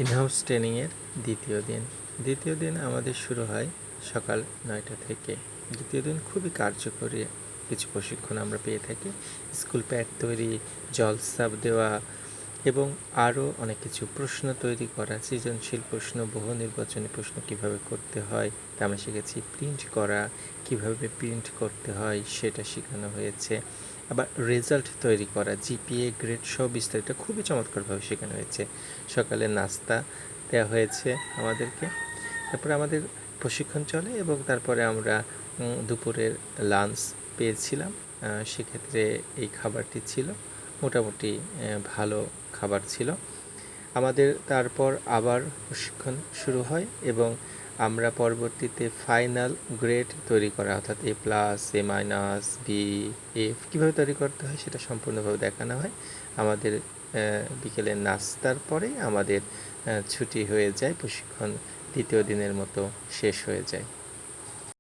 In-house ট্রেনিংয়ের দ্বিতীয় দিন আমাদের শুরু হয় সকাল 9টা থেকে। দ্বিতীয় দিন খুবই কার্যকরী কিছু প্রশিক্ষণ আমরা পেয়ে থাকি। স্কুল প্যাড তৈরি, জল সাব দেওয়া এবং আরও অনেক কিছু, প্রশ্ন তৈরি করা, সৃজনশীল প্রশ্ন, বহু নির্বাচনী প্রশ্ন কীভাবে করতে হয় তা আমরা শিখেছি। প্রিন্ট করা, কীভাবে প্রিন্ট করতে হয় সেটা শেখানো হয়েছে। আবার রেজাল্ট তৈরি করা, জিপিএ, গ্রেড সহ বিস্তারিত খুবই চমৎকারভাবে শেখানো হয়েছে। সকালে নাস্তা দেওয়া হয়েছে আমাদেরকে। তারপরে আমাদের প্রশিক্ষণ চলে এবং তারপরে আমরা দুপুরের লাঞ্চ পেয়েছিলাম। সেক্ষেত্রে এই খাবারটি ছিল মোটামুটি ভালো খাবার ছিল। আমাদের তারপর আবার প্রশিক্ষণ শুরু হয় এবং আমরা পরবর্তীতে ফাইনাল গ্রেড তৈরি করা, অর্থাৎ A+, A-, B, F কীভাবে তৈরি করতে হয় সেটা সম্পূর্ণভাবে দেখানো হয়। আমাদের বিকেলের নাস্তার পরে আমাদের ছুটি হয়ে যায়, প্রশিক্ষণ দ্বিতীয় দিনের মতো শেষ হয়ে যায়।